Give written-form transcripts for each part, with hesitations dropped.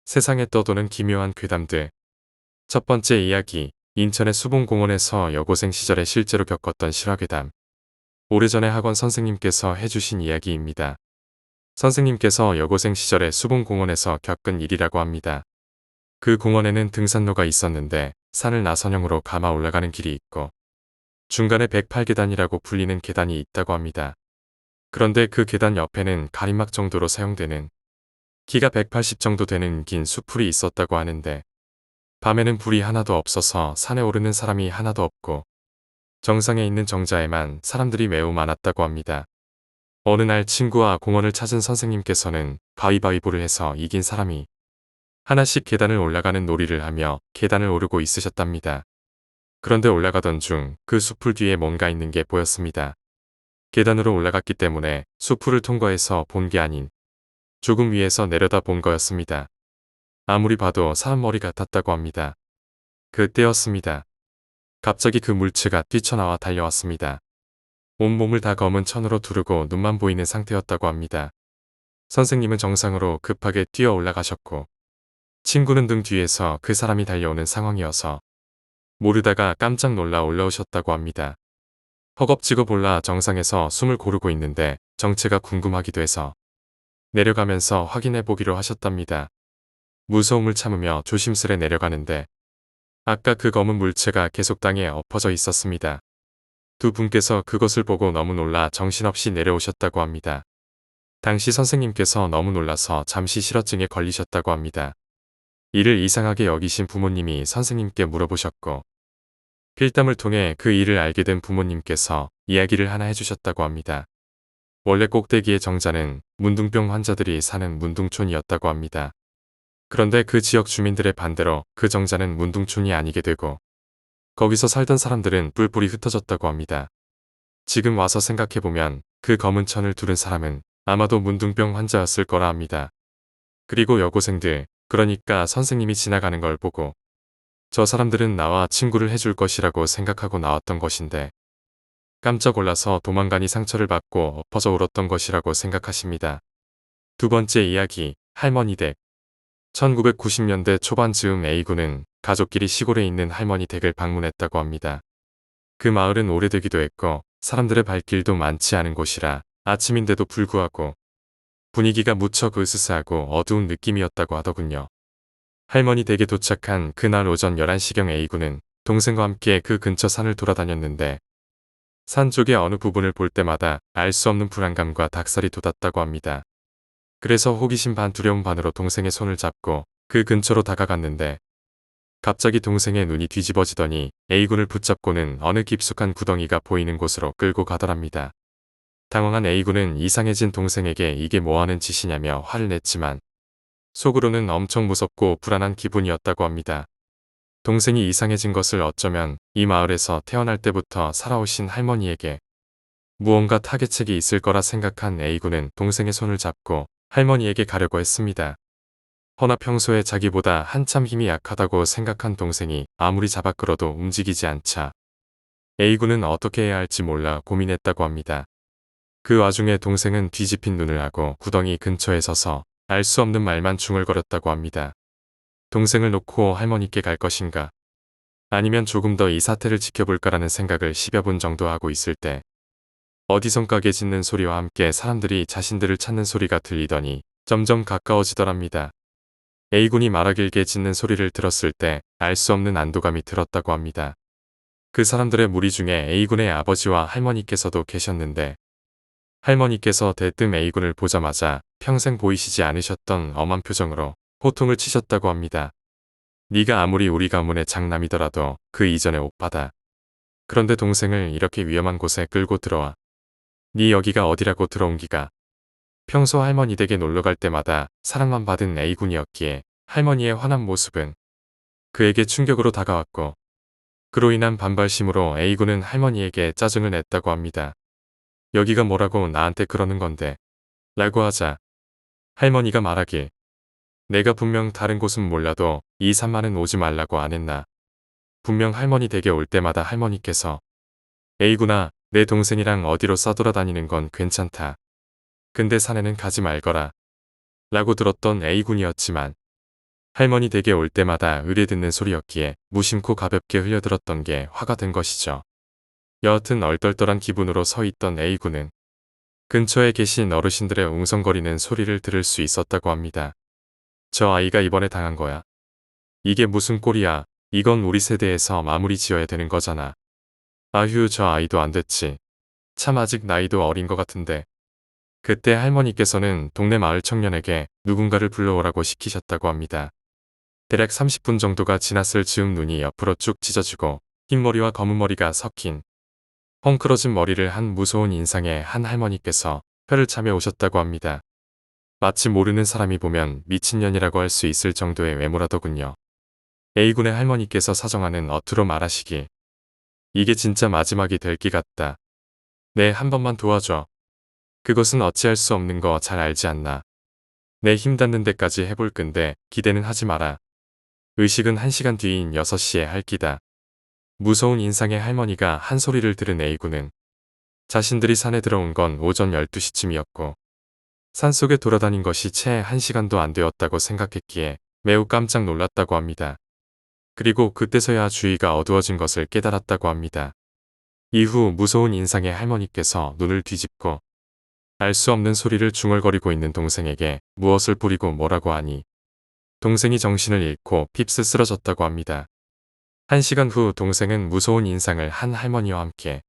세상에 떠도는 기묘한 괴담들. 첫 번째 이야기, 인천의 수봉공원에서 여고생 시절에 실제로 겪었던 실화괴담. 오래전에 학원 선생님께서 해주신 이야기입니다. 선생님께서 여고생 시절에 수봉공원에서 겪은 일이라고 합니다. 그 공원에는 등산로가 있었는데 산을 나선형으로 감아 올라가는 길이 있고 중간에 108계단이라고 불리는 계단이 있다고 합니다. 그런데 그 계단 옆에는 가림막 정도로 사용되는 키가 180 정도 되는 긴 수풀이 있었다고 하는데 밤에는 불이 하나도 없어서 산에 오르는 사람이 하나도 없고 정상에 있는 정자에만 사람들이 매우 많았다고 합니다. 어느 날 친구와 공원을 찾은 선생님께서는 가위바위보를 해서 이긴 사람이 하나씩 계단을 올라가는 놀이를 하며 계단을 오르고 있으셨답니다. 그런데 올라가던 중 그 수풀 뒤에 뭔가 있는 게 보였습니다. 계단으로 올라갔기 때문에 수풀을 통과해서 본 게 아닌 조금 위에서 내려다 본 거였습니다. 아무리 봐도 사람 머리 같았다고 합니다. 그때였습니다. 갑자기 그 물체가 뛰쳐나와 달려왔습니다. 온몸을 다 검은 천으로 두르고 눈만 보이는 상태였다고 합니다. 선생님은 정상으로 급하게 뛰어 올라가셨고 친구는 등 뒤에서 그 사람이 달려오는 상황이어서 모르다가 깜짝 놀라 올라오셨다고 합니다. 허겁지겁 올라 정상에서 숨을 고르고 있는데 정체가 궁금하기도 해서 내려가면서 확인해 보기로 하셨답니다. 무서움을 참으며 조심스레 내려가는데 아까 그 검은 물체가 계속 땅에 엎어져 있었습니다. 두 분께서 그것을 보고 너무 놀라 정신없이 내려오셨다고 합니다. 당시 선생님께서 너무 놀라서 잠시 실어증에 걸리셨다고 합니다. 이를 이상하게 여기신 부모님이 선생님께 물어보셨고 필담을 통해 그 일을 알게 된 부모님께서 이야기를 하나 해주셨다고 합니다. 원래 꼭대기의 정자는 문둥병 환자들이 사는 문둥촌이었다고 합니다. 그런데 그 지역 주민들의 반대로 그 정자는 문둥촌이 아니게 되고 거기서 살던 사람들은 뿔뿔이 흩어졌다고 합니다. 지금 와서 생각해보면 그 검은 천을 두른 사람은 아마도 문둥병 환자였을 거라 합니다. 그리고 여고생들, 그러니까 선생님이 지나가는 걸 보고 저 사람들은 나와 친구를 해줄 것이라고 생각하고 나왔던 것인데 깜짝 놀라서 도망가니 상처를 받고 엎어져 울었던 것이라고 생각하십니다. 두 번째 이야기, 할머니 댁. 1990년대 초반 즈음 A군은 가족끼리 시골에 있는 할머니 댁을 방문했다고 합니다. 그 마을은 오래되기도 했고 사람들의 발길도 많지 않은 곳이라 아침인데도 불구하고 분위기가 무척 으스스하고 어두운 느낌이었다고 하더군요. 할머니 댁에 도착한 그날 오전 11시경 A군은 동생과 함께 그 근처 산을 돌아다녔는데 산 쪽의 어느 부분을 볼 때마다 알 수 없는 불안감과 닭살이 돋았다고 합니다. 그래서 호기심 반 두려움 반으로 동생의 손을 잡고 그 근처로 다가갔는데 갑자기 동생의 눈이 뒤집어지더니 A군을 붙잡고는 어느 깊숙한 구덩이가 보이는 곳으로 끌고 가더랍니다. 당황한 A군은 이상해진 동생에게 이게 뭐하는 짓이냐며 화를 냈지만 속으로는 엄청 무섭고 불안한 기분이었다고 합니다. 동생이 이상해진 것을 어쩌면 이 마을에서 태어날 때부터 살아오신 할머니에게 무언가 타겟책이 있을 거라 생각한 A군은 동생의 손을 잡고 할머니에게 가려고 했습니다. 허나 평소에 자기보다 한참 힘이 약하다고 생각한 동생이 아무리 잡아 끌어도 움직이지 않자 A군은 어떻게 해야 할지 몰라 고민했다고 합니다. 그 와중에 동생은 뒤집힌 눈을 하고 구덩이 근처에 서서 알 수 없는 말만 중얼거렸다고 합니다. 동생을 놓고 할머니께 갈 것인가? 아니면 조금 더 이 사태를 지켜볼까라는 생각을 10여 분 정도 하고 있을 때 어디선가 짖는 소리와 함께 사람들이 자신들을 찾는 소리가 들리더니 점점 가까워지더랍니다. A군이 말하길게 짖는 소리를 들었을 때 알 수 없는 안도감이 들었다고 합니다. 그 사람들의 무리 중에 A군의 아버지와 할머니께서도 계셨는데 할머니께서 대뜸 A군을 보자마자 평생 보이시지 않으셨던 엄한 표정으로 호통을 치셨다고 합니다. 네가 아무리 우리 가문의 장남이더라도 그 이전의 오빠다. 그런데 동생을 이렇게 위험한 곳에 끌고 들어와. 네 여기가 어디라고 들어온 기가. 평소 할머니 댁에 놀러갈 때마다 사랑만 받은 A군이었기에 할머니의 화난 모습은 그에게 충격으로 다가왔고 그로 인한 반발심으로 A군은 할머니에게 짜증을 냈다고 합니다. 여기가 뭐라고 나한테 그러는 건데 라고 하자 할머니가 말하길 내가 분명 다른 곳은 몰라도 이 산만은 오지 말라고 안 했나. 분명 할머니 댁에 올 때마다 할머니께서 A군아 내 동생이랑 어디로 싸돌아다니는 건 괜찮다. 근데 산에는 가지 말거라 라고 들었던 A군이었지만 할머니 댁에 올 때마다 의뢰 듣는 소리였기에 무심코 가볍게 흘려들었던 게 화가 된 것이죠. 여하튼 얼떨떨한 기분으로 서 있던 A군은 근처에 계신 어르신들의 웅성거리는 소리를 들을 수 있었다고 합니다. 저 아이가 이번에 당한 거야. 이게 무슨 꼴이야. 이건 우리 세대에서 마무리 지어야 되는 거잖아. 아휴 저 아이도 안 됐지. 참 아직 나이도 어린 것 같은데. 그때 할머니께서는 동네 마을 청년에게 누군가를 불러오라고 시키셨다고 합니다. 대략 30분 정도가 지났을 즈음 눈이 옆으로 쭉 찢어지고 흰머리와 검은 머리가 섞인 헝클어진 머리를 한 무서운 인상의 한 할머니께서 혀를 차며 오셨다고 합니다. 마치 모르는 사람이 보면 미친년이라고 할 수 있을 정도의 외모라더군요. A군의 할머니께서 사정하는 어투로 말하시길. 이게 진짜 마지막이 될 기 같다. 네, 한 번만 도와줘. 그것은 어찌할 수 없는 거 잘 알지 않나. 내 힘 닿는 데까지 해볼 건데 기대는 하지 마라. 의식은 1시간 뒤인 6시에 할 기다. 무서운 인상의 할머니가 한 소리를 들은 A군은 자신들이 산에 들어온 건 오전 12시쯤이었고 산속에 돌아다닌 것이 채 1시간도 안 되었다고 생각했기에 매우 깜짝 놀랐다고 합니다. 그리고 그때서야 주위가 어두워진 것을 깨달았다고 합니다. 이후 무서운 인상의 할머니께서 눈을 뒤집고 알 수 없는 소리를 중얼거리고 있는 동생에게 무엇을 뿌리고 뭐라고 하니 동생이 정신을 잃고 핍스 쓰러졌다고 합니다. 1시간 후 동생은 무서운 인상을 한 할머니와 함께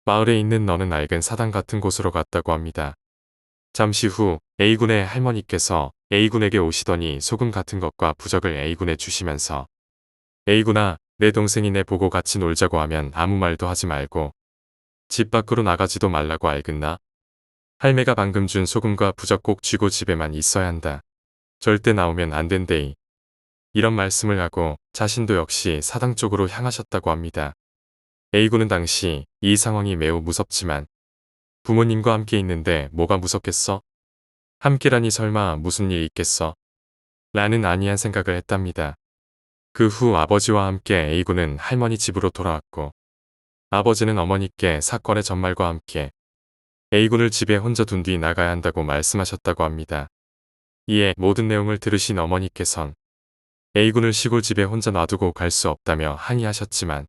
마을에 있는 너는 낡은 사당 같은 곳으로 갔다고 합니다. 잠시 후 A군의 할머니께서 A군에게 오시더니 소금 같은 것과 부적을 A군에 주시면서 A군아, 내 동생이 내 보고 같이 놀자고 하면 아무 말도 하지 말고 집 밖으로 나가지도 말라고 알겠나? 할매가 방금 준 소금과 부적 꼭 쥐고 집에만 있어야 한다. 절대 나오면 안 된대이. 이런 말씀을 하고 자신도 역시 사당 쪽으로 향하셨다고 합니다. A군은 당시 이 상황이 매우 무섭지만 부모님과 함께 있는데 뭐가 무섭겠어? 함께라니 설마 무슨 일 있겠어? 라는 안이한 생각을 했답니다. 그 후 아버지와 함께 A군은 할머니 집으로 돌아왔고 아버지는 어머니께 사건의 전말과 함께 A군을 집에 혼자 둔 뒤 나가야 한다고 말씀하셨다고 합니다. 이에 모든 내용을 들으신 어머니께선 A군을 시골집에 혼자 놔두고 갈 수 없다며 항의하셨지만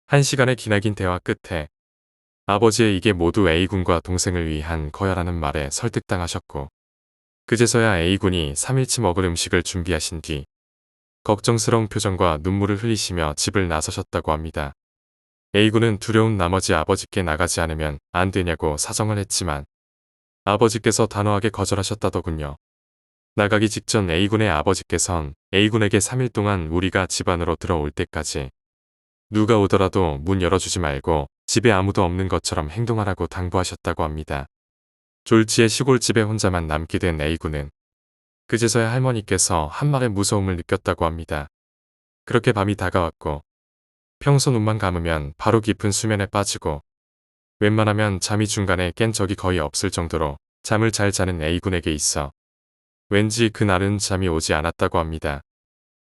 1시간의 기나긴 대화 끝에 아버지의 이게 모두 A군과 동생을 위한 거야라는 말에 설득당하셨고 그제서야 A군이 3일치 먹을 음식을 준비하신 뒤 걱정스러운 표정과 눈물을 흘리시며 집을 나서셨다고 합니다. A군은 두려운 나머지 아버지께 나가지 않으면 안 되냐고 사정을 했지만 아버지께서 단호하게 거절하셨다더군요. 나가기 직전 A군의 아버지께선 A군에게 3일 동안 우리가 집 안으로 들어올 때까지 누가 오더라도 문 열어주지 말고 집에 아무도 없는 것처럼 행동하라고 당부하셨다고 합니다. 졸지에 시골집에 혼자만 남게 된 A군은 그제서야 할머니께서 한 말의 무서움을 느꼈다고 합니다. 그렇게 밤이 다가왔고 평소 눈만 감으면 바로 깊은 수면에 빠지고 웬만하면 잠이 중간에 깬 적이 거의 없을 정도로 잠을 잘 자는 A군에게 있어 왠지 그날은 잠이 오지 않았다고 합니다.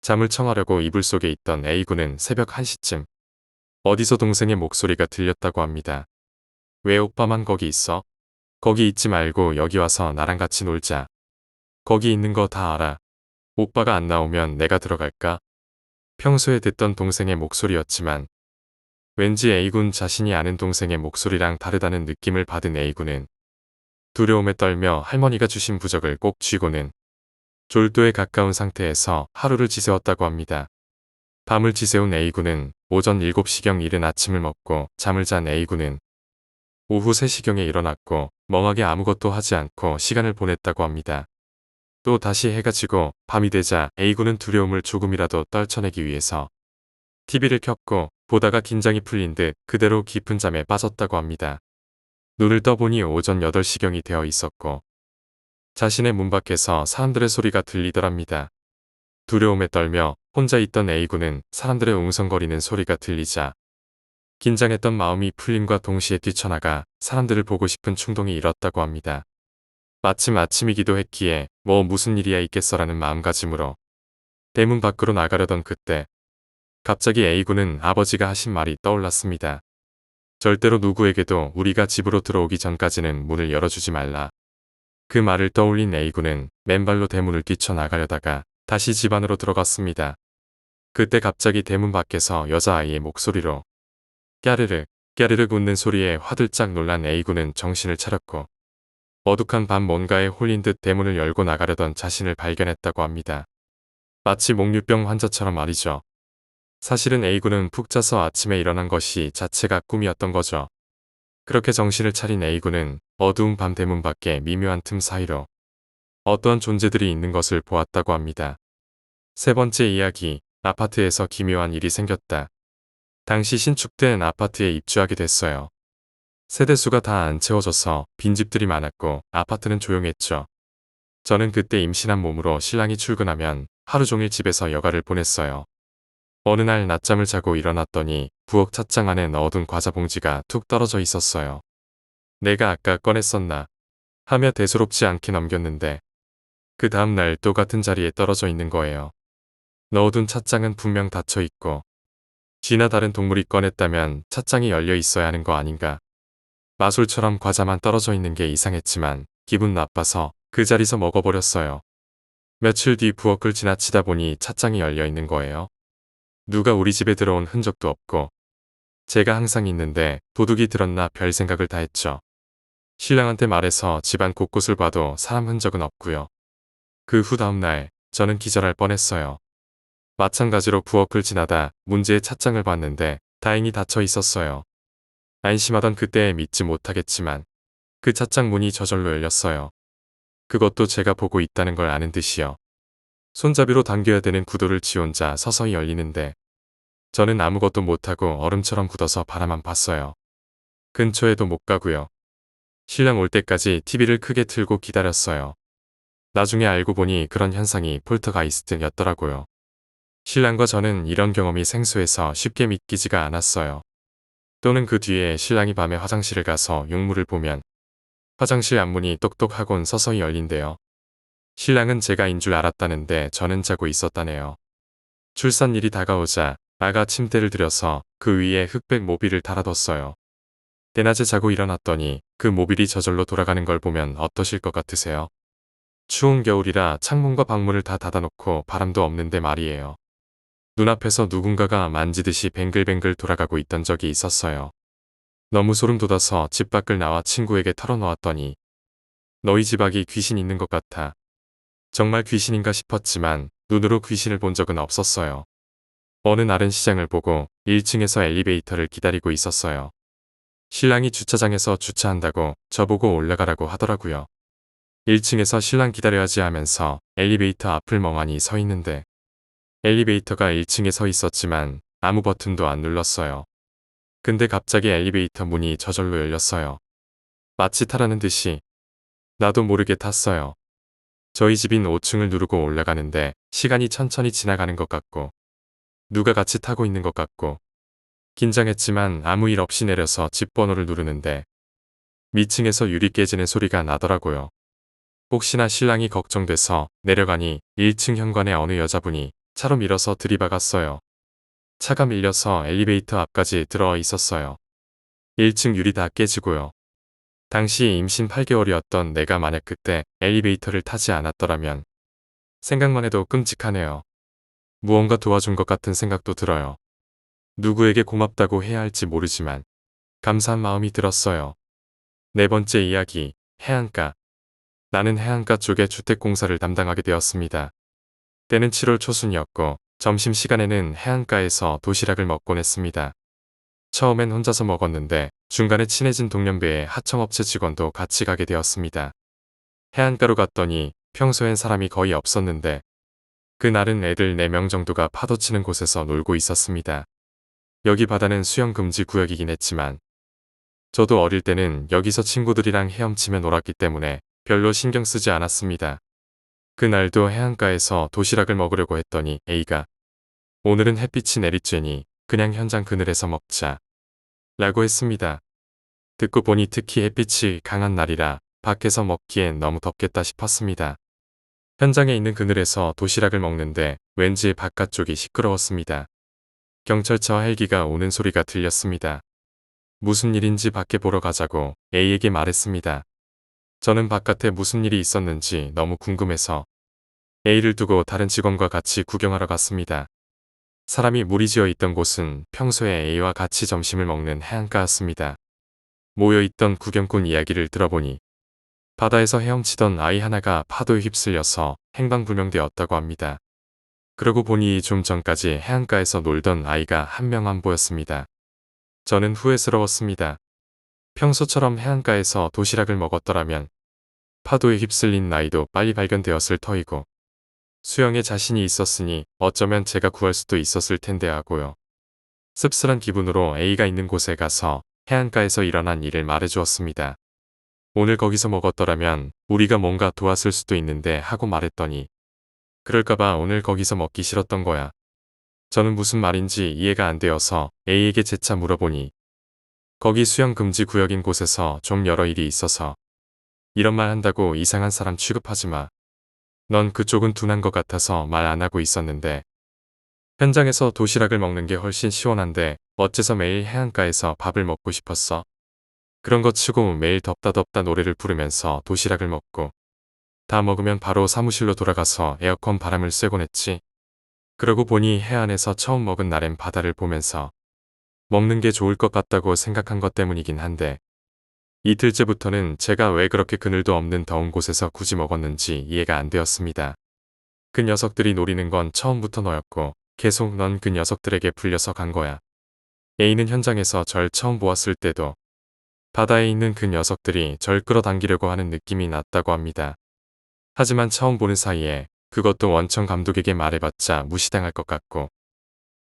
잠을 청하려고 이불 속에 있던 A군은 새벽 1시쯤 어디서 동생의 목소리가 들렸다고 합니다. 왜 오빠만 거기 있어? 거기 있지 말고 여기 와서 나랑 같이 놀자. 거기 있는 거 다 알아. 오빠가 안 나오면 내가 들어갈까? 평소에 듣던 동생의 목소리였지만 왠지 A군 자신이 아는 동생의 목소리랑 다르다는 느낌을 받은 A군은 두려움에 떨며 할머니가 주신 부적을 꼭 쥐고는 졸도에 가까운 상태에서 하루를 지새웠다고 합니다. 밤을 지새운 A군은 오전 7시경 이른 아침을 먹고 잠을 잔 A군은 오후 3시경에 일어났고 멍하게 아무것도 하지 않고 시간을 보냈다고 합니다. 또 다시 해가 지고 밤이 되자 A군은 두려움을 조금이라도 떨쳐내기 위해서 TV를 켰고 보다가 긴장이 풀린 듯 그대로 깊은 잠에 빠졌다고 합니다. 눈을 떠보니 오전 8시경이 되어 있었고 자신의 문 밖에서 사람들의 소리가 들리더랍니다. 두려움에 떨며 혼자 있던 A군은 사람들의 웅성거리는 소리가 들리자 긴장했던 마음이 풀림과 동시에 뛰쳐나가 사람들을 보고 싶은 충동이 일었다고 합니다. 마침 아침이기도 했기에 뭐 무슨 일이야 있겠어라는 마음가짐으로 대문 밖으로 나가려던 그때 갑자기 A군은 아버지가 하신 말이 떠올랐습니다. 절대로 누구에게도 우리가 집으로 들어오기 전까지는 문을 열어주지 말라. 그 말을 떠올린 A군은 맨발로 대문을 뛰쳐나가려다가 다시 집 안으로 들어갔습니다. 그때 갑자기 대문 밖에서 여자아이의 목소리로 까르르 까르르 웃는 소리에 화들짝 놀란 A군은 정신을 차렸고 어둑한 밤 뭔가에 홀린 듯 대문을 열고 나가려던 자신을 발견했다고 합니다. 마치 목류병 환자처럼 말이죠. 사실은 A군은 푹 자서 아침에 일어난 것이 자체가 꿈이었던 거죠. 그렇게 정신을 차린 A군은 어두운 밤 대문 밖에 미묘한 틈 사이로 어떠한 존재들이 있는 것을 보았다고 합니다. 세 번째 이야기, 아파트에서 기묘한 일이 생겼다. 당시 신축된 아파트에 입주하게 됐어요. 세대수가 다 안 채워져서 빈집들이 많았고 아파트는 조용했죠. 저는 그때 임신한 몸으로 신랑이 출근하면 하루 종일 집에서 여가를 보냈어요. 어느 날 낮잠을 자고 일어났더니 부엌 찻장 안에 넣어둔 과자 봉지가 툭 떨어져 있었어요. 내가 아까 꺼냈었나 하며 대수롭지 않게 넘겼는데 그 다음날 또 같은 자리에 떨어져 있는 거예요. 넣어둔 찻장은 분명 닫혀 있고 쥐나 다른 동물이 꺼냈다면 찻장이 열려 있어야 하는 거 아닌가. 마술처럼 과자만 떨어져 있는 게 이상했지만 기분 나빠서 그 자리에서 먹어버렸어요. 며칠 뒤 부엌을 지나치다 보니 찻장이 열려 있는 거예요. 누가 우리 집에 들어온 흔적도 없고 제가 항상 있는데 도둑이 들었나 별 생각을 다 했죠. 신랑한테 말해서 집안 곳곳을 봐도 사람 흔적은 없고요. 그 후 다음날 저는 기절할 뻔했어요. 마찬가지로 부엌을 지나다 문제의 찻장을 봤는데 다행히 닫혀 있었어요. 안심하던 그때에 믿지 못하겠지만 그 찻장 문이 저절로 열렸어요. 그것도 제가 보고 있다는 걸 아는 듯이요. 손잡이로 당겨야 되는 구도를 지 혼자 서서히 열리는데 저는 아무것도 못하고 얼음처럼 굳어서 바라만 봤어요. 근처에도 못 가고요. 신랑 올 때까지 TV를 크게 틀고 기다렸어요. 나중에 알고 보니 그런 현상이 폴터가이스트였더라고요. 신랑과 저는 이런 경험이 생소해서 쉽게 믿기지가 않았어요. 또는 그 뒤에 신랑이 밤에 화장실을 가서 용물을 보면 화장실 앞문이 똑똑하곤 서서히 열린대요. 신랑은 제가 인 줄 알았다는데 저는 자고 있었다네요. 출산일이 다가오자 아가 침대를 들여서 그 위에 흑백 모빌을 달아뒀어요. 대낮에 자고 일어났더니 그 모빌이 저절로 돌아가는 걸 보면 어떠실 것 같으세요? 추운 겨울이라 창문과 방문을 다 닫아놓고 바람도 없는데 말이에요. 눈앞에서 누군가가 만지듯이 뱅글뱅글 돌아가고 있던 적이 있었어요. 너무 소름 돋아서 집 밖을 나와 친구에게 털어놓았더니 너희 집 아기 귀신 있는 것 같아. 정말 귀신인가 싶었지만 눈으로 귀신을 본 적은 없었어요. 어느 날은 시장을 보고 1층에서 엘리베이터를 기다리고 있었어요. 신랑이 주차장에서 주차한다고 저보고 올라가라고 하더라고요. 1층에서 신랑 기다려야지 하면서 엘리베이터 앞을 멍하니 서 있는데 엘리베이터가 1층에 서 있었지만 아무 버튼도 안 눌렀어요. 근데 갑자기 엘리베이터 문이 저절로 열렸어요. 마치 타라는 듯이 나도 모르게 탔어요. 저희 집인 5층을 누르고 올라가는데 시간이 천천히 지나가는 것 같고 누가 같이 타고 있는 것 같고 긴장했지만 아무 일 없이 내려서 집 번호를 누르는데 밑층에서 유리 깨지는 소리가 나더라고요. 혹시나 신랑이 걱정돼서 내려가니 1층 현관에 어느 여자분이 차로 밀어서 들이박았어요. 차가 밀려서 엘리베이터 앞까지 들어와 있었어요. 1층 유리 다 깨지고요. 당시 임신 8개월이었던 내가 만약 그때 엘리베이터를 타지 않았더라면 생각만 해도 끔찍하네요. 무언가 도와준 것 같은 생각도 들어요. 누구에게 고맙다고 해야 할지 모르지만 감사한 마음이 들었어요. 네 번째 이야기, 해안가. 나는 해안가 쪽에 주택공사를 담당하게 되었습니다. 때는 7월 초순이었고 점심시간에는 해안가에서 도시락을 먹곤 했습니다. 처음엔 혼자서 먹었는데 중간에 친해진 동년배의 하청업체 직원도 같이 가게 되었습니다. 해안가로 갔더니 평소엔 사람이 거의 없었는데 그날은 애들 4명 정도가 파도 치는 곳에서 놀고 있었습니다. 여기 바다는 수영 금지 구역이긴 했지만 저도 어릴 때는 여기서 친구들이랑 헤엄치며 놀았기 때문에 별로 신경 쓰지 않았습니다. 그날도 해안가에서 도시락을 먹으려고 했더니 A가 오늘은 햇빛이 내리쬐니 그냥 현장 그늘에서 먹자 라고 했습니다. 듣고 보니 특히 햇빛이 강한 날이라 밖에서 먹기엔 너무 덥겠다 싶었습니다. 현장에 있는 그늘에서 도시락을 먹는데 왠지 바깥쪽이 시끄러웠습니다. 경찰차와 헬기가 오는 소리가 들렸습니다. 무슨 일인지 밖에 보러 가자고 A에게 말했습니다. 저는 바깥에 무슨 일이 있었는지 너무 궁금해서 A를 두고 다른 직원과 같이 구경하러 갔습니다. 사람이 무리지어 있던 곳은 평소에 A와 같이 점심을 먹는 해안가였습니다. 모여있던 구경꾼 이야기를 들어보니 바다에서 헤엄치던 아이 하나가 파도에 휩쓸려서 행방불명되었다고 합니다. 그러고 보니 좀 전까지 해안가에서 놀던 아이가 한 명 안 보였습니다. 저는 후회스러웠습니다. 평소처럼 해안가에서 도시락을 먹었더라면 파도에 휩쓸린 아이도 빨리 발견되었을 터이고 수영에 자신이 있었으니 어쩌면 제가 구할 수도 있었을 텐데 하고요. 씁쓸한 기분으로 A가 있는 곳에 가서 해안가에서 일어난 일을 말해주었습니다. 오늘 거기서 먹었더라면 우리가 뭔가 도왔을 수도 있는데 하고 말했더니 그럴까봐 오늘 거기서 먹기 싫었던 거야. 저는 무슨 말인지 이해가 안 되어서 A에게 재차 물어보니 거기 수영 금지 구역인 곳에서 좀 여러 일이 있어서 이런 말 한다고 이상한 사람 취급하지 마. 넌 그쪽은 둔한 것 같아서 말 안 하고 있었는데 현장에서 도시락을 먹는 게 훨씬 시원한데 어째서 매일 해안가에서 밥을 먹고 싶었어? 그런 것 치고 매일 덥다 덥다 노래를 부르면서 도시락을 먹고 다 먹으면 바로 사무실로 돌아가서 에어컨 바람을 쐬곤 했지. 그러고 보니 해안에서 처음 먹은 날엔 바다를 보면서 먹는 게 좋을 것 같다고 생각한 것 때문이긴 한데 이틀째부터는 제가 왜 그렇게 그늘도 없는 더운 곳에서 굳이 먹었는지 이해가 안 되었습니다. 그 녀석들이 노리는 건 처음부터 너였고 계속 넌 그 녀석들에게 불려서 간 거야. A는 현장에서 절 처음 보았을 때도 바다에 있는 그 녀석들이 절 끌어당기려고 하는 느낌이 났다고 합니다. 하지만 처음 보는 사이에 그것도 원청 감독에게 말해봤자 무시당할 것 같고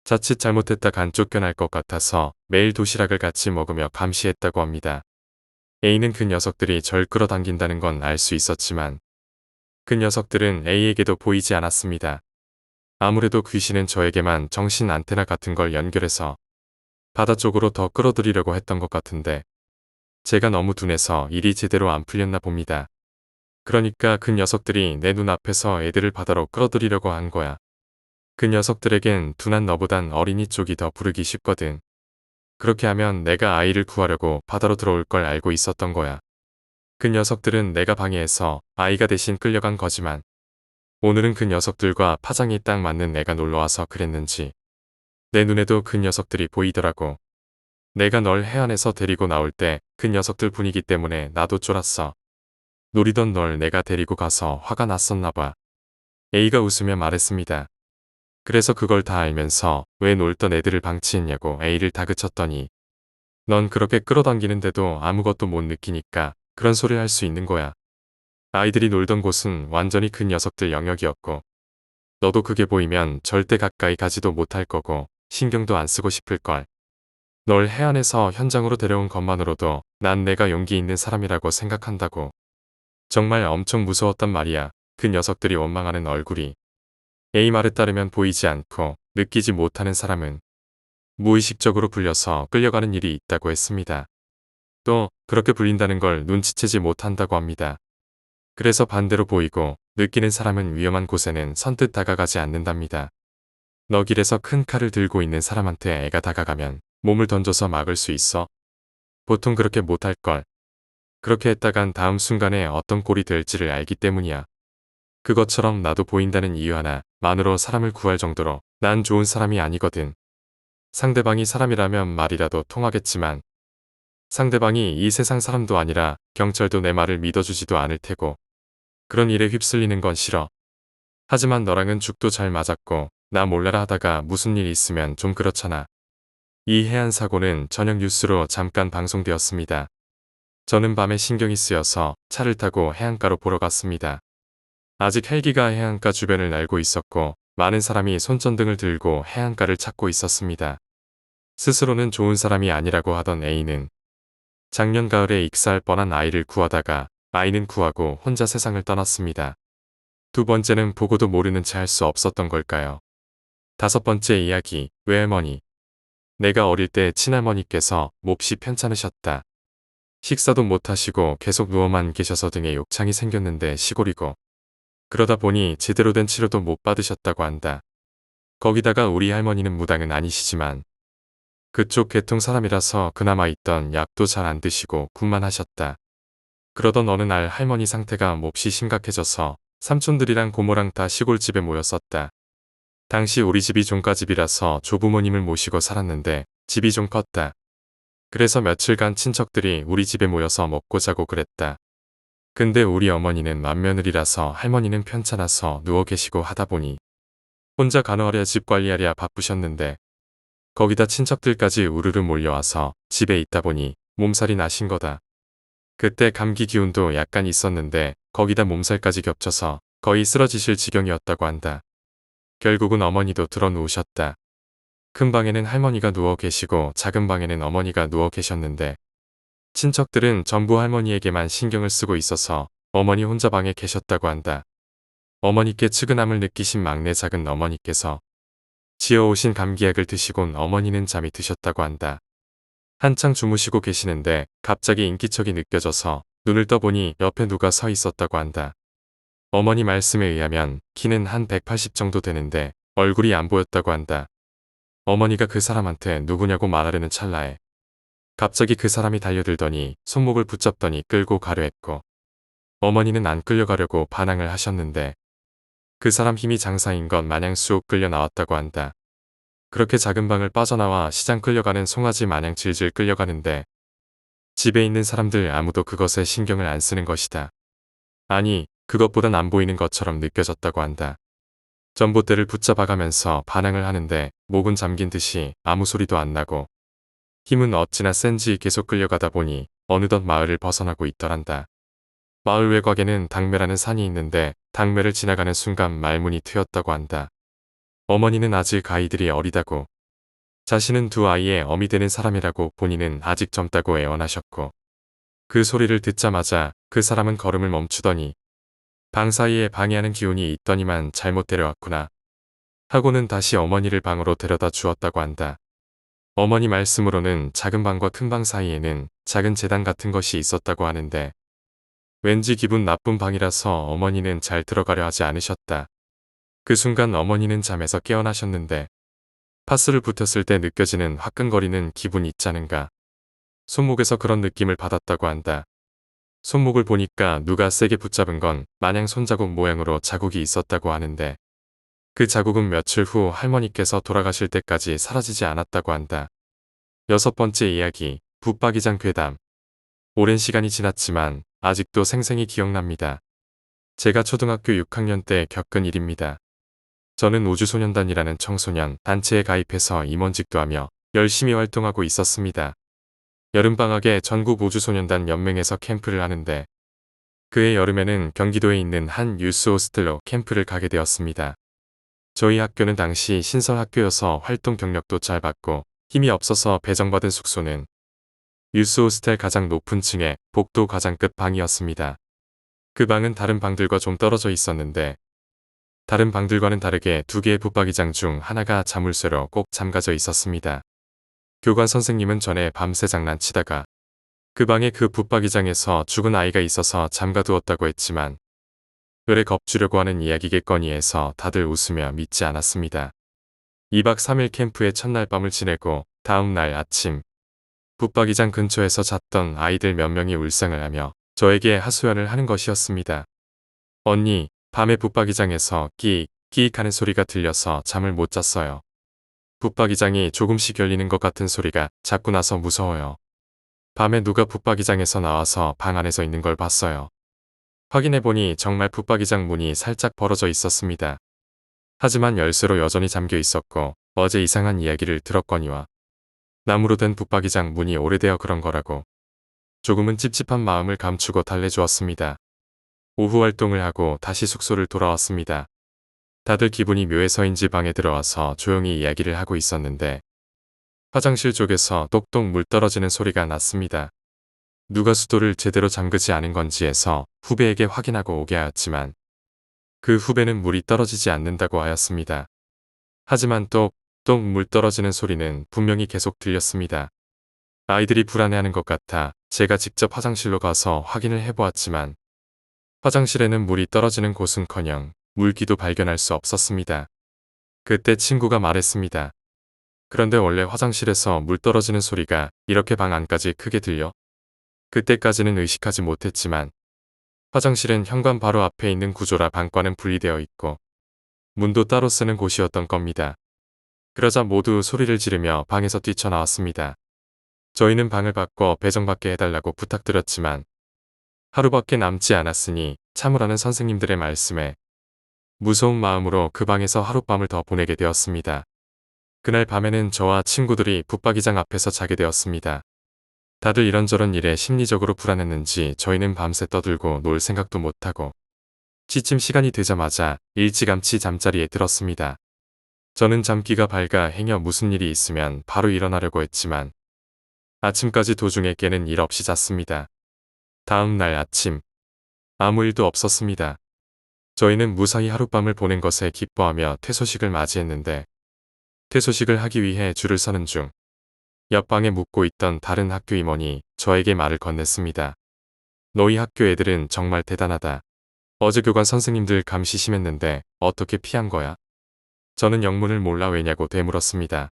자칫 잘못했다 간 쫓겨날 것 같아서 매일 도시락을 같이 먹으며 감시했다고 합니다. A는 그 녀석들이 절 끌어당긴다는 건 알 수 있었지만 그 녀석들은 A에게도 보이지 않았습니다. 아무래도 귀신은 저에게만 정신 안테나 같은 걸 연결해서 바다 쪽으로 더 끌어들이려고 했던 것 같은데 제가 너무 둔해서 일이 제대로 안 풀렸나 봅니다. 그러니까 그 녀석들이 내 눈앞에서 애들을 바다로 끌어들이려고 한 거야. 그 녀석들에겐 둔한 너보단 어린이 쪽이 더 부르기 쉽거든. 그렇게 하면 내가 아이를 구하려고 바다로 들어올 걸 알고 있었던 거야. 그 녀석들은 내가 방해해서 아이가 대신 끌려간 거지만 오늘은 그 녀석들과 파장이 딱 맞는 애가 놀러와서 그랬는지 내 눈에도 그 녀석들이 보이더라고. 내가 널 해안에서 데리고 나올 때 그 녀석들 분위기 때문에 나도 쫄았어. 노리던 널 내가 데리고 가서 화가 났었나 봐. A가 웃으며 말했습니다. 그래서 그걸 다 알면서 왜 놀던 애들을 방치했냐고 A를 다그쳤더니 넌 그렇게 끌어당기는데도 아무것도 못 느끼니까 그런 소리를 할 수 있는 거야. 아이들이 놀던 곳은 완전히 그 녀석들 영역이었고 너도 그게 보이면 절대 가까이 가지도 못할 거고 신경도 안 쓰고 싶을걸. 널 해안에서 현장으로 데려온 것만으로도 난 내가 용기 있는 사람이라고 생각한다고. 정말 엄청 무서웠단 말이야. 그 녀석들이 원망하는 얼굴이. A 말에 따르면 보이지 않고 느끼지 못하는 사람은 무의식적으로 불려서 끌려가는 일이 있다고 했습니다. 또 그렇게 불린다는 걸 눈치채지 못한다고 합니다. 그래서 반대로 보이고 느끼는 사람은 위험한 곳에는 선뜻 다가가지 않는답니다. 너 길에서 큰 칼을 들고 있는 사람한테 애가 다가가면 몸을 던져서 막을 수 있어? 보통 그렇게 못할걸. 그렇게 했다간 다음 순간에 어떤 꼴이 될지를 알기 때문이야. 그것처럼 나도 보인다는 이유 하나만으로 사람을 구할 정도로 난 좋은 사람이 아니거든. 상대방이 사람이라면 말이라도 통하겠지만 상대방이 이 세상 사람도 아니라 경찰도 내 말을 믿어주지도 않을 테고 그런 일에 휩쓸리는 건 싫어. 하지만 너랑은 죽도 잘 맞았고 나 몰라라 하다가 무슨 일 있으면 좀 그렇잖아. 이 해안 사고는 저녁 뉴스로 잠깐 방송되었습니다. 저는 밤에 신경이 쓰여서 차를 타고 해안가로 보러 갔습니다. 아직 헬기가 해안가 주변을 날고 있었고 많은 사람이 손전등을 들고 해안가를 찾고 있었습니다. 스스로는 좋은 사람이 아니라고 하던 A는 작년 가을에 익사할 뻔한 아이를 구하다가 아이는 구하고 혼자 세상을 떠났습니다. 두 번째는 보고도 모르는 채 할 수 없었던 걸까요? 다섯 번째 이야기, 외할머니. 내가 어릴 때 친할머니께서 몹시 편찮으셨다. 식사도 못하시고 계속 누워만 계셔서 등에 욕창이 생겼는데 시골이고 그러다 보니 제대로 된 치료도 못 받으셨다고 한다. 거기다가 우리 할머니는 무당은 아니시지만 그쪽 계통 사람이라서 그나마 있던 약도 잘 안 드시고 굿만 하셨다. 그러던 어느 날 할머니 상태가 몹시 심각해져서 삼촌들이랑 고모랑 다 시골집에 모였었다. 당시 우리 집이 종가집이라서 조부모님을 모시고 살았는데 집이 좀 컸다. 그래서 며칠간 친척들이 우리 집에 모여서 먹고 자고 그랬다. 근데 우리 어머니는 맏며느리라서 할머니는 편찮아서 누워 계시고 하다 보니 혼자 간호하랴 집 관리하랴 바쁘셨는데 거기다 친척들까지 우르르 몰려와서 집에 있다 보니 몸살이 나신 거다. 그때 감기 기운도 약간 있었는데 거기다 몸살까지 겹쳐서 거의 쓰러지실 지경이었다고 한다. 결국은 어머니도 들어 누우셨다. 큰 방에는 할머니가 누워 계시고 작은 방에는 어머니가 누워 계셨는데 친척들은 전부 할머니에게만 신경을 쓰고 있어서 어머니 혼자 방에 계셨다고 한다. 어머니께 측은함을 느끼신 막내 작은 어머니께서 지어오신 감기약을 드시곤 어머니는 잠이 드셨다고 한다. 한창 주무시고 계시는데 갑자기 인기척이 느껴져서 눈을 떠보니 옆에 누가 서 있었다고 한다. 어머니 말씀에 의하면 키는 한 180 정도 되는데 얼굴이 안 보였다고 한다. 어머니가 그 사람한테 누구냐고 말하려는 찰나에 갑자기 그 사람이 달려들더니 손목을 붙잡더니 끌고 가려 했고 어머니는 안 끌려가려고 반항을 하셨는데 그 사람 힘이 장사인 것 마냥 쑥 끌려 나왔다고 한다. 그렇게 작은 방을 빠져나와 시장 끌려가는 송아지 마냥 질질 끌려가는데 집에 있는 사람들 아무도 그것에 신경을 안 쓰는 것이다. 아니, 그것보단 안 보이는 것처럼 느껴졌다고 한다. 전봇대를 붙잡아가면서 반항을 하는데 목은 잠긴 듯이 아무 소리도 안 나고 힘은 어찌나 센지 계속 끌려가다 보니 어느덧 마을을 벗어나고 있더란다. 마을 외곽에는 당매라는 산이 있는데 당매를 지나가는 순간 말문이 트였다고 한다. 어머니는 아직 아이들이 어리다고 자신은 두 아이의 어미 되는 사람이라고 본인은 아직 젊다고 애원하셨고 그 소리를 듣자마자 그 사람은 걸음을 멈추더니 방 사이에 방해하는 기운이 있더니만 잘못 데려왔구나 하고는 다시 어머니를 방으로 데려다 주었다고 한다. 어머니 말씀으로는 작은 방과 큰 방 사이에는 작은 제단 같은 것이 있었다고 하는데 왠지 기분 나쁜 방이라서 어머니는 잘 들어가려 하지 않으셨다. 그 순간 어머니는 잠에서 깨어나셨는데 파스를 붙였을 때 느껴지는 화끈거리는 기분이 있자는가. 손목에서 그런 느낌을 받았다고 한다. 손목을 보니까 누가 세게 붙잡은 건 마냥 손자국 모양으로 자국이 있었다고 하는데 그 자국은 며칠 후 할머니께서 돌아가실 때까지 사라지지 않았다고 한다. 6번째 이야기, 붙박이장 괴담. 오랜 시간이 지났지만 아직도 생생히 기억납니다. 제가 초등학교 6학년 때 겪은 일입니다. 저는 우주소년단이라는 청소년 단체에 가입해서 임원직도 하며 열심히 활동하고 있었습니다. 여름방학에 전국 우주소년단 연맹에서 캠프를 하는데 그해 여름에는 경기도에 있는 한 유스 호스텔로 캠프를 가게 되었습니다. 저희 학교는 당시 신설 학교여서 활동 경력도 잘 받고 힘이 없어서 배정받은 숙소는 유스 호스텔 가장 높은 층에 복도 가장 끝 방이었습니다. 그 방은 다른 방들과 좀 떨어져 있었는데 다른 방들과는 다르게 두 개의 붙박이장 중 하나가 자물쇠로 꼭 잠가져 있었습니다. 교관 선생님은 전에 밤새 장난치다가 그 방에 그 붙박이장에서 죽은 아이가 있어서 잠가두었다고 했지만 을에 겁주려고 하는 이야기겠거니 해서 다들 웃으며 믿지 않았습니다. 2박 3일 캠프의 첫날 밤을 지내고 다음 날 아침 붙박이장 근처에서 잤던 아이들 몇 명이 울상을 하며 저에게 하소연을 하는 것이었습니다. 언니, 밤에 붙박이장에서 끼익, 끼익 하는 소리가 들려서 잠을 못 잤어요. 붙박이장이 조금씩 열리는 것 같은 소리가 자꾸 나서 무서워요. 밤에 누가 붙박이장에서 나와서 방 안에서 있는 걸 봤어요. 확인해보니 정말 붙박이장 문이 살짝 벌어져 있었습니다. 하지만 열쇠로 여전히 잠겨 있었고 어제 이상한 이야기를 들었거니와 나무로 된 붙박이장 문이 오래되어 그런 거라고 조금은 찝찝한 마음을 감추고 달래주었습니다. 오후 활동을 하고 다시 숙소를 돌아왔습니다. 다들 기분이 묘해서인지 방에 들어와서 조용히 이야기를 하고 있었는데 화장실 쪽에서 똑똑 물 떨어지는 소리가 났습니다. 누가 수도를 제대로 잠그지 않은 건지 해서 후배에게 확인하고 오게 하였지만 그 후배는 물이 떨어지지 않는다고 하였습니다. 하지만 똑똑 물 떨어지는 소리는 분명히 계속 들렸습니다. 아이들이 불안해하는 것 같아 제가 직접 화장실로 가서 확인을 해보았지만 화장실에는 물이 떨어지는 곳은커녕 물기도 발견할 수 없었습니다. 그때 친구가 말했습니다. 그런데 원래 화장실에서 물 떨어지는 소리가 이렇게 방 안까지 크게 들려? 그때까지는 의식하지 못했지만 화장실은 현관 바로 앞에 있는 구조라 방과는 분리되어 있고 문도 따로 쓰는 곳이었던 겁니다. 그러자 모두 소리를 지르며 방에서 뛰쳐나왔습니다. 저희는 방을 바꿔 배정받게 해달라고 부탁드렸지만 하루밖에 남지 않았으니 참으라는 선생님들의 말씀에 무서운 마음으로 그 방에서 하룻밤을 더 보내게 되었습니다. 그날 밤에는 저와 친구들이 붙박이장 앞에서 자게 되었습니다. 다들 이런저런 일에 심리적으로 불안했는지 저희는 밤새 떠들고 놀 생각도 못하고 취침 시간이 되자마자 일찌감치 잠자리에 들었습니다. 저는 잠기가 밝아 행여 무슨 일이 있으면 바로 일어나려고 했지만 아침까지 도중에 깨는 일 없이 잤습니다. 다음 날 아침 아무 일도 없었습니다. 저희는 무사히 하룻밤을 보낸 것에 기뻐하며 퇴소식을 맞이했는데 퇴소식을 하기 위해 줄을 서는 중 옆방에 묵고 있던 다른 학교 임원이 저에게 말을 건넸습니다. 너희 학교 애들은 정말 대단하다. 어제 교관 선생님들 감시 심했는데 어떻게 피한 거야? 저는 영문을 몰라 왜냐고 되물었습니다.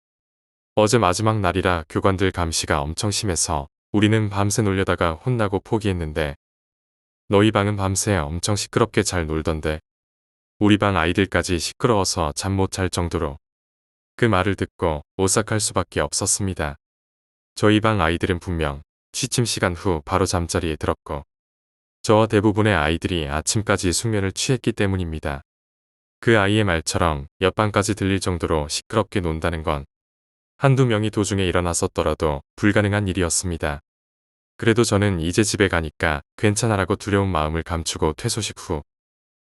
어제 마지막 날이라 교관들 감시가 엄청 심해서 우리는 밤새 놀려다가 혼나고 포기했는데 너희 방은 밤새 엄청 시끄럽게 잘 놀던데 우리 방 아이들까지 시끄러워서 잠 못 잘 정도로. 그 말을 듣고 오싹할 수밖에 없었습니다. 저희 방 아이들은 분명 취침 시간 후 바로 잠자리에 들었고 저와 대부분의 아이들이 아침까지 숙면을 취했기 때문입니다. 그 아이의 말처럼 옆방까지 들릴 정도로 시끄럽게 논다는 건 한두 명이 도중에 일어났었더라도 불가능한 일이었습니다. 그래도 저는 이제 집에 가니까 괜찮아라고 두려운 마음을 감추고 퇴소식 후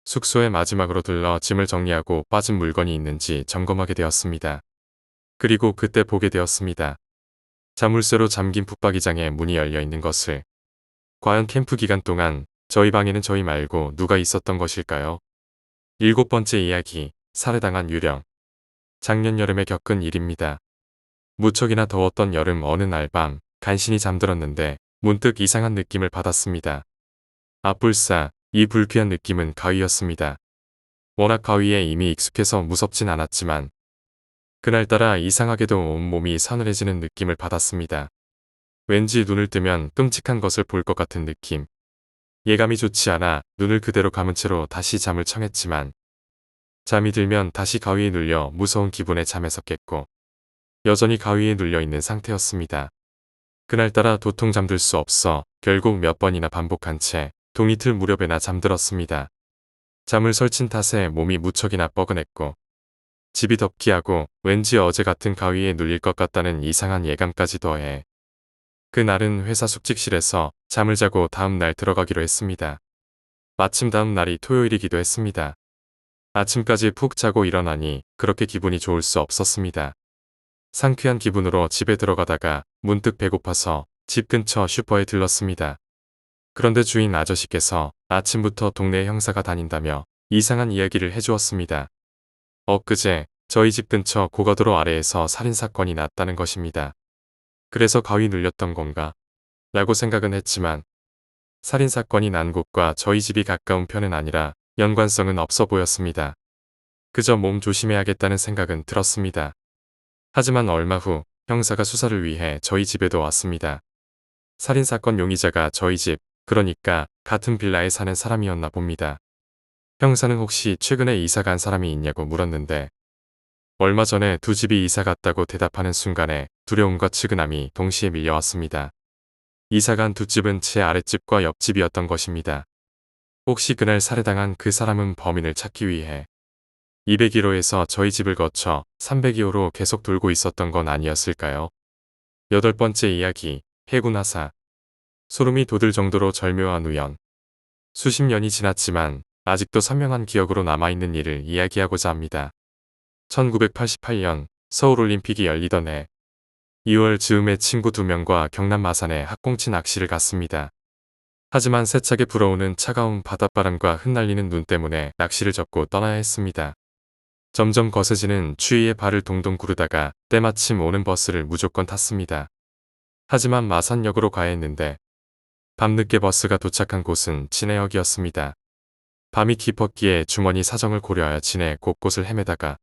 숙소에 마지막으로 들러 짐을 정리하고 빠진 물건이 있는지 점검하게 되었습니다. 그리고 그때 보게 되었습니다. 자물쇠로 잠긴 붙박이장에 문이 열려 있는 것을. 과연 캠프 기간 동안 저희 방에는 저희 말고 누가 있었던 것일까요? 7번째 이야기, 살해당한 유령. 작년 여름에 겪은 일입니다. 무척이나 더웠던 여름 어느 날 밤 간신히 잠들었는데 문득 이상한 느낌을 받았습니다. 아뿔싸, 이 불쾌한 느낌은 가위였습니다. 워낙 가위에 이미 익숙해서 무섭진 않았지만 그날따라 이상하게도 온몸이 서늘해지는 느낌을 받았습니다. 왠지 눈을 뜨면 끔찍한 것을 볼 것 같은 느낌. 예감이 좋지 않아 눈을 그대로 감은 채로 다시 잠을 청했지만 잠이 들면 다시 가위에 눌려 무서운 기분에 잠에서 깼고 여전히 가위에 눌려 있는 상태였습니다. 그날따라 도통 잠들 수 없어 결국 몇 번이나 반복한 채 동이틀 무렵에나 잠들었습니다. 잠을 설친 탓에 몸이 무척이나 뻐근했고 집이 덥기 하고 왠지 어제 같은 가위에 눌릴 것 같다는 이상한 예감까지 더해 그날은 회사 숙직실에서 잠을 자고 다음 날 들어가기로 했습니다. 마침 다음 날이 토요일이기도 했습니다. 아침까지 푹 자고 일어나니 그렇게 기분이 좋을 수 없었습니다. 상쾌한 기분으로 집에 들어가다가 문득 배고파서 집 근처 슈퍼에 들렀습니다. 그런데 주인 아저씨께서 아침부터 동네 형사가 다닌다며 이상한 이야기를 해주었습니다. 엊그제 저희 집 근처 고가도로 아래에서 살인사건이 났다는 것입니다. 그래서 가위 눌렸던 건가? 라고 생각은 했지만 살인사건이 난 곳과 저희 집이 가까운 편은 아니라 연관성은 없어 보였습니다. 그저 몸 조심해야겠다는 생각은 들었습니다. 하지만 얼마 후 형사가 수사를 위해 저희 집에도 왔습니다. 살인사건 용의자가 저희 집, 그러니까 같은 빌라에 사는 사람이었나 봅니다. 형사는 혹시 최근에 이사 간 사람이 있냐고 물었는데 얼마 전에 두 집이 이사 갔다고 대답하는 순간에 두려움과 측은함이 동시에 밀려왔습니다. 이사 간 두 집은 제 아랫집과 옆집이었던 것입니다. 혹시 그날 살해당한 그 사람은 범인을 찾기 위해 202호에서 저희 집을 거쳐 302호로 계속 돌고 있었던 건 아니었을까요? 8번째 이야기, 해군화사. 소름이 돋을 정도로 절묘한 우연. 수십 년이 지났지만 아직도 선명한 기억으로 남아있는 일을 이야기하고자 합니다. 1988년 서울올림픽이 열리던 해 2월 즈음에 친구 2명과 경남 마산에 학꽁치 낚시를 갔습니다. 하지만 세차게 불어오는 차가운 바닷바람과 흩날리는 눈 때문에 낚시를 접고 떠나야 했습니다. 점점 거세지는 추위에 발을 동동 구르다가 때마침 오는 버스를 무조건 탔습니다. 하지만 마산역으로 가야 했는데 밤늦게 버스가 도착한 곳은 진해역이었습니다. 밤이 깊었기에 주머니 사정을 고려하여 진해 곳곳을 헤매다가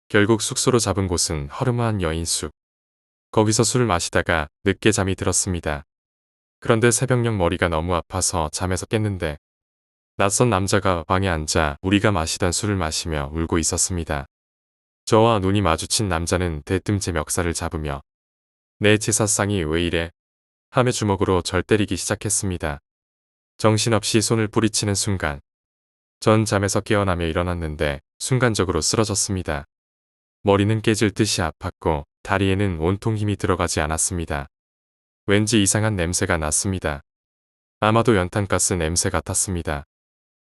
결국 숙소로 잡은 곳은 허름한 여인숙. 거기서 술을 마시다가 늦게 잠이 들었습니다. 그런데 새벽녘 머리가 너무 아파서 잠에서 깼는데 낯선 남자가 방에 앉아 우리가 마시던 술을 마시며 울고 있었습니다. 저와 눈이 마주친 남자는 대뜸 제 멱살을 잡으며 내 제사상이 왜 이래? 하며 주먹으로 절 때리기 시작했습니다. 정신없이 손을 뿌리치는 순간 전 잠에서 깨어나며 일어났는데 순간적으로 쓰러졌습니다. 머리는 깨질 듯이 아팠고 다리에는 온통 힘이 들어가지 않았습니다. 왠지 이상한 냄새가 났습니다. 아마도 연탄가스 냄새 같았습니다.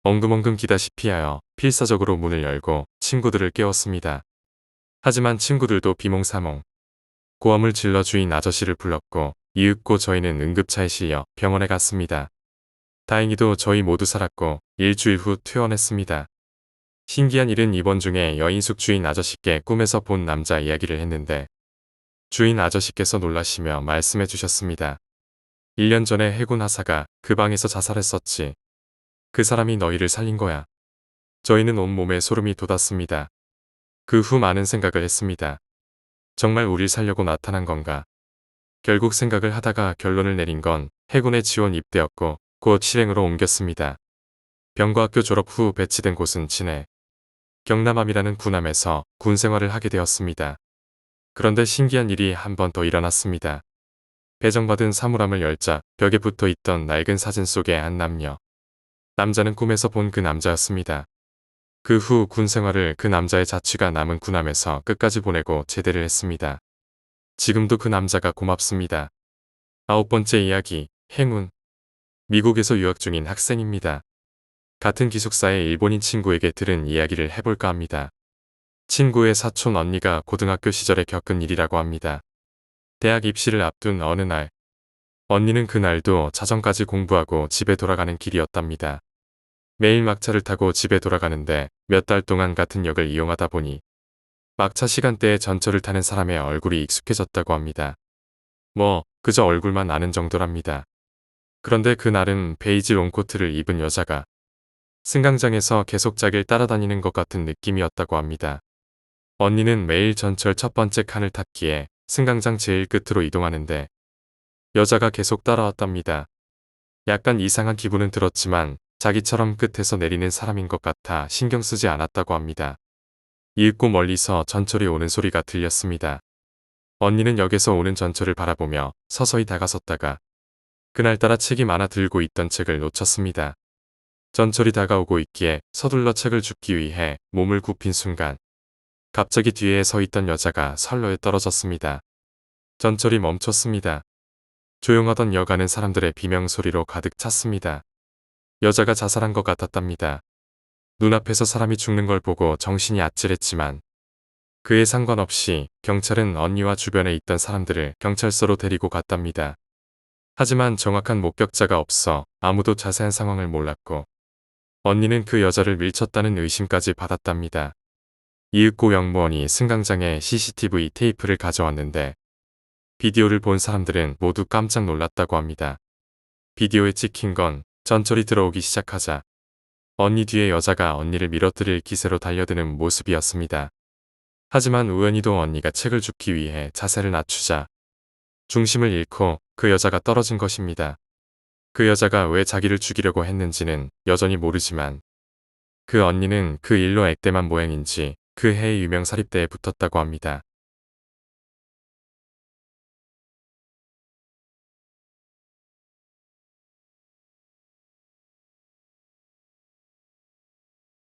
엉금엉금 기다시피 하여 필사적으로 문을 열고 친구들을 깨웠습니다. 하지만 친구들도 비몽사몽 고함을 질러 주인 아저씨를 불렀고 이윽고 저희는 응급차에 실려 병원에 갔습니다. 다행히도 저희 모두 살았고 일주일 후 퇴원했습니다. 신기한 일은 입원 중에 여인숙 주인 아저씨께 꿈에서 본 남자 이야기를 했는데 주인 아저씨께서 놀라시며 말씀해 주셨습니다. 1년 전에 해군 하사가 그 방에서 자살했었지. 그 사람이 너희를 살린 거야. 저희는 온몸에 소름이 돋았습니다. 그 후 많은 생각을 했습니다. 정말 우릴 살려고 나타난 건가? 결국 생각을 하다가 결론을 내린 건 해군에 지원 입대였고 곧 실행으로 옮겼습니다. 병과학교 졸업 후 배치된 곳은 진해, 경남함이라는 군함에서 군 생활을 하게 되었습니다. 그런데 신기한 일이 한 번 더 일어났습니다. 배정받은 사물함을 열자 벽에 붙어 있던 낡은 사진 속의 한 남녀. 남자는 꿈에서 본 그 남자였습니다. 그 후 군 생활을 그 남자의 자취가 남은 군함에서 끝까지 보내고 제대를 했습니다. 지금도 그 남자가 고맙습니다. 9번째 이야기, 행운. 미국에서 유학 중인 학생입니다. 같은 기숙사의 일본인 친구에게 들은 이야기를 해볼까 합니다. 친구의 사촌 언니가 고등학교 시절에 겪은 일이라고 합니다. 대학 입시를 앞둔 어느 날, 언니는 그날도 자정까지 공부하고 집에 돌아가는 길이었답니다. 매일 막차를 타고 집에 돌아가는데 몇 달 동안 같은 역을 이용하다 보니 막차 시간대에 전철을 타는 사람의 얼굴이 익숙해졌다고 합니다. 그저 얼굴만 아는 정도랍니다. 그런데 그날은 베이지 롱코트를 입은 여자가 승강장에서 계속 자기를 따라다니는 것 같은 느낌이었다고 합니다. 언니는 매일 전철 첫 번째 칸을 탔기에 승강장 제일 끝으로 이동하는데 여자가 계속 따라왔답니다. 약간 이상한 기분은 들었지만 자기처럼 끝에서 내리는 사람인 것 같아 신경 쓰지 않았다고 합니다. 이윽고 멀리서 전철이 오는 소리가 들렸습니다. 언니는 역에서 오는 전철을 바라보며 서서히 다가섰다가 그날따라 책이 많아 들고 있던 책을 놓쳤습니다. 전철이 다가오고 있기에 서둘러 책을 줍기 위해 몸을 굽힌 순간 갑자기 뒤에 서 있던 여자가 선로에 떨어졌습니다. 전철이 멈췄습니다. 조용하던 역 안은 사람들의 비명소리로 가득 찼습니다. 여자가 자살한 것 같았답니다. 눈앞에서 사람이 죽는 걸 보고 정신이 아찔했지만 그에 상관없이 경찰은 언니와 주변에 있던 사람들을 경찰서로 데리고 갔답니다. 하지만 정확한 목격자가 없어 아무도 자세한 상황을 몰랐고 언니는 그 여자를 밀쳤다는 의심까지 받았답니다. 이윽고 역무원이 승강장에 CCTV 테이프를 가져왔는데 비디오를 본 사람들은 모두 깜짝 놀랐다고 합니다. 비디오에 찍힌 건 전철이 들어오기 시작하자 언니 뒤에 여자가 언니를 밀어뜨릴 기세로 달려드는 모습이었습니다. 하지만 우연히도 언니가 책을 줍기 위해 자세를 낮추자 중심을 잃고 그 여자가 떨어진 것입니다. 그 여자가 왜 자기를 죽이려고 했는지는 여전히 모르지만 그 언니는 그 일로 액땜한 모양인지 그 해의 유명 사립대에 붙었다고 합니다.